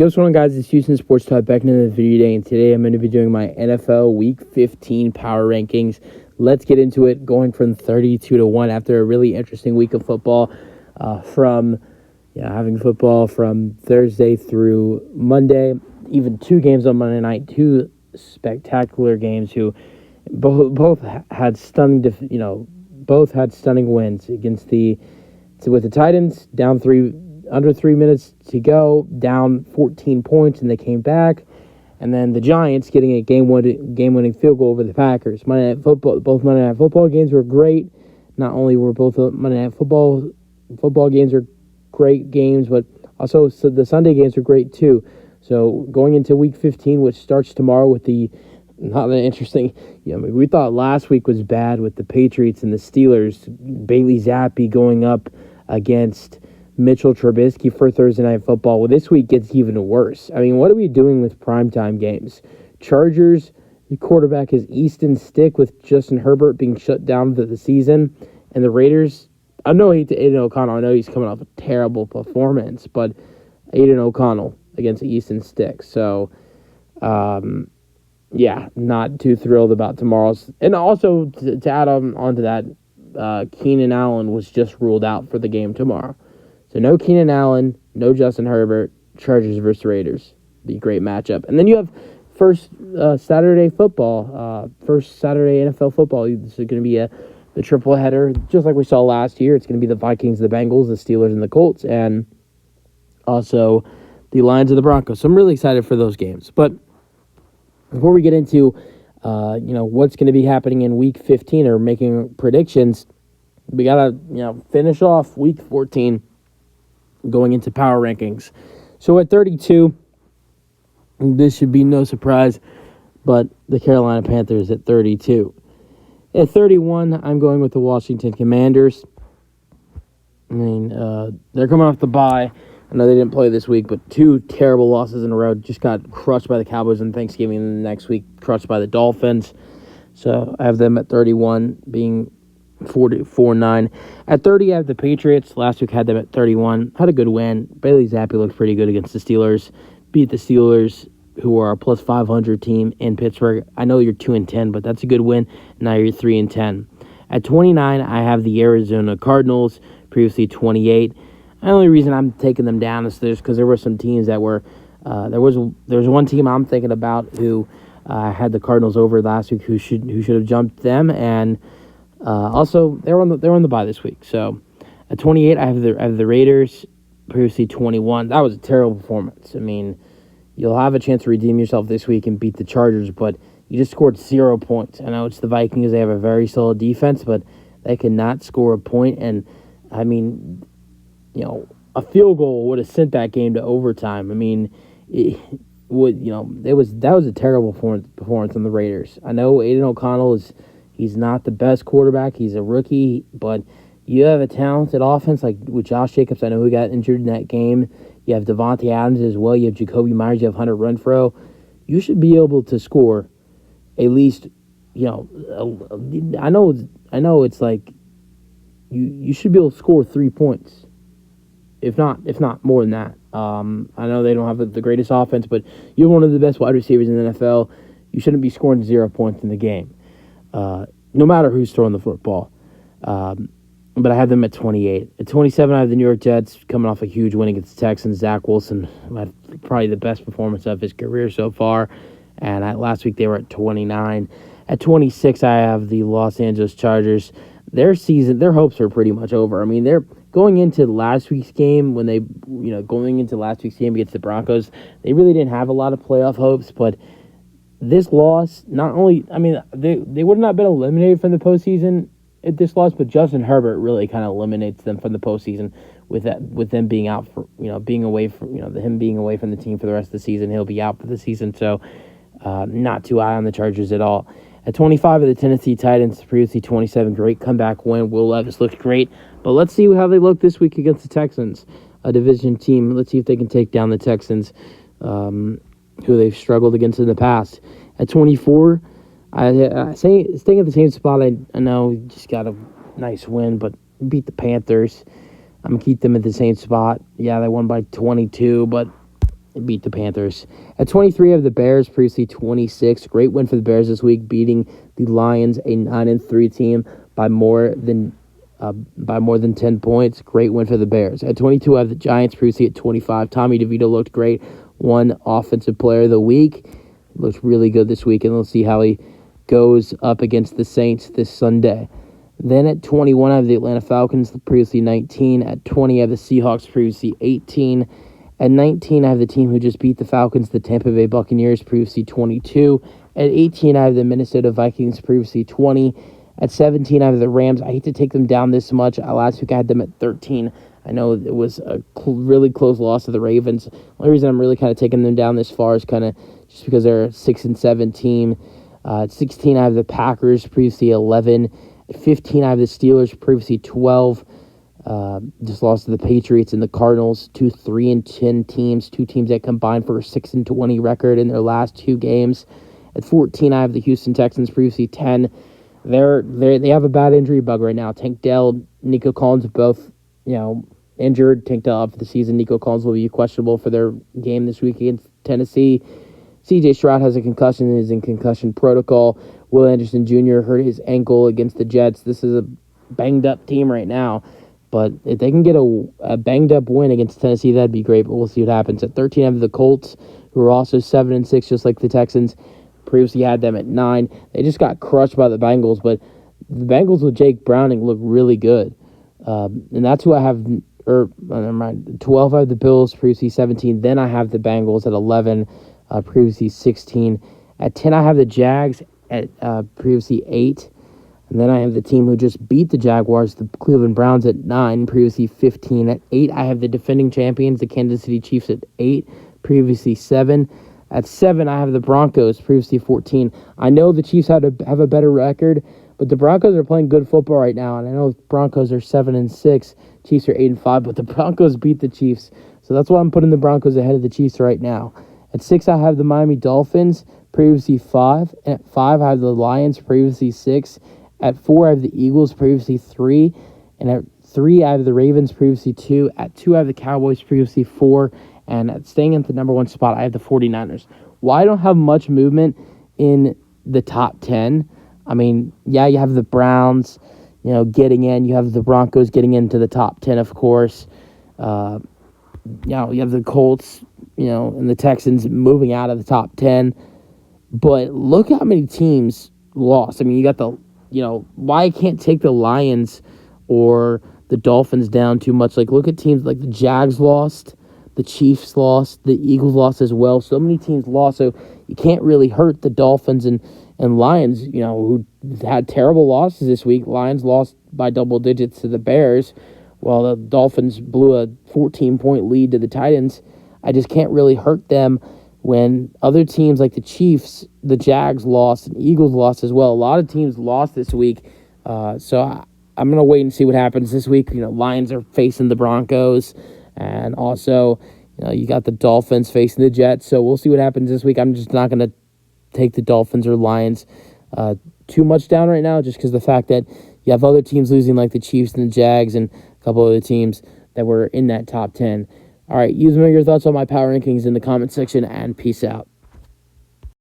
Yo, what's going on, guys? It's Houston Sports Talk back into the video day, and today I'm going to be doing my NFL Week 15 power rankings. Let's get into it, going from 32-1 after a really interesting week of football, having football from Thursday through Monday, even two games on Monday night, two spectacular games who both had stunning wins against with the Titans down under 3 minutes to go, down 14 points, and they came back. And then the Giants getting a game-winning field goal over the Packers. Both Monday Night Football games were great. Not only were both Monday Night Football games are great games, but also the Sunday games were great too. So going into Week 15, which starts tomorrow with not that interesting. We thought last week was bad with the Patriots and the Steelers. Bailey Zappi going up against Mitchell Trubisky for Thursday Night Football. Well, this week gets even worse. I mean, what are we doing with primetime games? Chargers, the quarterback is Easton Stick with Justin Herbert being shut down for the season. And the Raiders, I know Aiden O'Connell. I know he's coming off a terrible performance, but Aiden O'Connell against Easton Stick. So, not too thrilled about tomorrow's. And also, to add on to that, Keenan Allen was just ruled out for the game tomorrow. So no Keenan Allen, no Justin Herbert, Chargers versus Raiders. Be a great matchup. And then you have first Saturday NFL football. This is going to be the triple header, just like we saw last year. It's going to be the Vikings, the Bengals, the Steelers, and the Colts, and also the Lions and the Broncos. So I'm really excited for those games. But before we get into what's going to be happening in Week 15 or making predictions, we got to finish off Week 14 going into power rankings. So at 32, this should be no surprise, but the Carolina Panthers at 32. At 31, I'm going with the Washington Commanders. I mean, they're coming off the bye. I know they didn't play this week, but two terrible losses in a row. Just got crushed by the Cowboys on Thanksgiving, and the next week crushed by the Dolphins. So I have them at 31, being 4-9. At 30, I have the Patriots. Last week had them at 31. Had a good win. Bailey Zappi looked pretty good against the Steelers. Beat the Steelers, who are a plus 500 team in Pittsburgh. I know you're 2-10, but that's a good win. Now you're 3-10. At 29, I have the Arizona Cardinals, previously 28. The only reason I'm taking them down is because there were some teams that were there was one team I'm thinking about who had the Cardinals over last week who should have jumped them, and also they're on the bye this week. So at 28, I have the Raiders, previously 21. That was a terrible performance. I mean, you'll have a chance to redeem yourself this week and beat the Chargers, but you just scored 0 points. I know it's the Vikings; they have a very solid defense, but they cannot score a point. And I mean, a field goal would have sent that game to overtime. I mean, that was a terrible performance on the Raiders. I know Aiden O'Connell he's not the best quarterback. He's a rookie, but you have a talented offense like with Josh Jacobs. I know who got injured in that game. You have Devontae Adams as well. You have Jacoby Myers. You have Hunter Renfrow. You should be able to score at least. I know it's like you should be able to score 3 points. If not more than that. I know they don't have the greatest offense, but you're one of the best wide receivers in the NFL. You shouldn't be scoring 0 points in the game, no matter who's throwing the football. But I have them at 28. At 27, I have the New York Jets coming off a huge win against the Texans. Zach Wilson had probably the best performance of his career so far, and last week they were at 29. At 26, I have the Los Angeles Chargers. Their hopes are pretty much over. I mean, they're going into last week's game against the Broncos, they really didn't have a lot of playoff hopes, but this loss, they would not have been eliminated from the postseason at this loss, but Justin Herbert really kind of eliminates them from the postseason with them being out for, being away from, him being away from the team for the rest of the season. He'll be out for the season, so not too high on the Chargers at all. At 25 of the Tennessee Titans, previously 27, great comeback win. Will Levis looked great. But let's see how they look this week against the Texans, a division team. Let's see if they can take down the Texans, who they've struggled against in the past. At 24, staying at the same spot. I know just got a nice win, but beat the Panthers. I'm going to keep them at the same spot. Yeah, they won by 22, but beat the Panthers. At 23, I have the Bears, previously 26. Great win for the Bears this week, beating the Lions, a 9-3 team, by more than 10 points. Great win for the Bears. At 22, I have the Giants, previously at 25. Tommy DeVito looked great. Won Offensive Player of the Week. Looks really good this week, and we'll see how he goes up against the Saints this Sunday. Then at 21, I have the Atlanta Falcons, previously 19. At 20, I have the Seahawks, previously 18. At 19, I have the team who just beat the Falcons, the Tampa Bay Buccaneers, previously 22. At 18, I have the Minnesota Vikings, previously 20. At 17, I have the Rams. I hate to take them down this much. Last week, I had them at 13. I know it was a really close loss to the Ravens. The only reason I'm really kind of taking them down this far is kind of just because they're a 6-7 team. At 16, I have the Packers, previously 11. At 15, I have the Steelers, previously 12. Just lost to the Patriots and the Cardinals, 2 3-10 teams, two teams that combined for a 6-20 record in their last two games. At 14, I have the Houston Texans, previously 10. They have a bad injury bug right now. Tank Dell, Nico Collins, both injured. Tank Dell out for the season. Nico Collins will be questionable for their game this week against Tennessee. C.J. Stroud has a concussion and is in concussion protocol. Will Anderson Jr. hurt his ankle against the Jets. This is a banged-up team right now. But if they can get a banged-up win against Tennessee, that'd be great. But we'll see what happens. At 13, I have the Colts, who are also 7-6, just like the Texans. Previously had them at 9. They just got crushed by the Bengals. But the Bengals with Jake Browning look really good. And that's who I have. Never mind. 12, I have the Bills, previously 17. Then I have the Bengals at 11, previously 16. At 10, I have the Jags at previously 8. And then I have the team who just beat the Jaguars, the Cleveland Browns, at 9, previously 15. At 8, I have the defending champions, the Kansas City Chiefs, at 8, previously 7. At 7, I have the Broncos, previously 14. I know the Chiefs have a better record, but the Broncos are playing good football right now. And I know the Broncos are 7-6, Chiefs are 8-5, but the Broncos beat the Chiefs. So that's why I'm putting the Broncos ahead of the Chiefs right now. At 6, I have the Miami Dolphins, previously 5. And at 5, I have the Lions, previously 6. At 4, I have the Eagles, previously 3. And at 3, I have the Ravens, previously 2. At 2, I have the Cowboys, previously 4. And at staying at the number 1 spot, I have the 49ers. Why I don't have much movement in the top 10? I mean, yeah, you have the Browns, getting in. You have the Broncos getting into the top 10, of course. You have the Colts, and the Texans moving out of the top 10. But look how many teams lost. I mean, you got why I can't take the Lions or the Dolphins down too much. Like, look at teams like the Jags lost, the Chiefs lost, the Eagles lost as well. So many teams lost, so you can't really hurt the Dolphins and Lions, who had terrible losses this week. Lions lost by double digits to the Bears, while the Dolphins blew a 14-point lead to the Titans. I just can't really hurt them when other teams like the Chiefs, the Jags lost, and Eagles lost as well. A lot of teams lost this week. So I'm going to wait and see what happens this week. Lions are facing the Broncos, and also, you got the Dolphins facing the Jets. So we'll see what happens this week. I'm just not going to take the Dolphins or Lions too much down right now, just because the fact that you have other teams losing like the Chiefs and the Jags and a couple other teams that were in that top 10. All right, use your thoughts on my power rankings in the comment section, and peace out.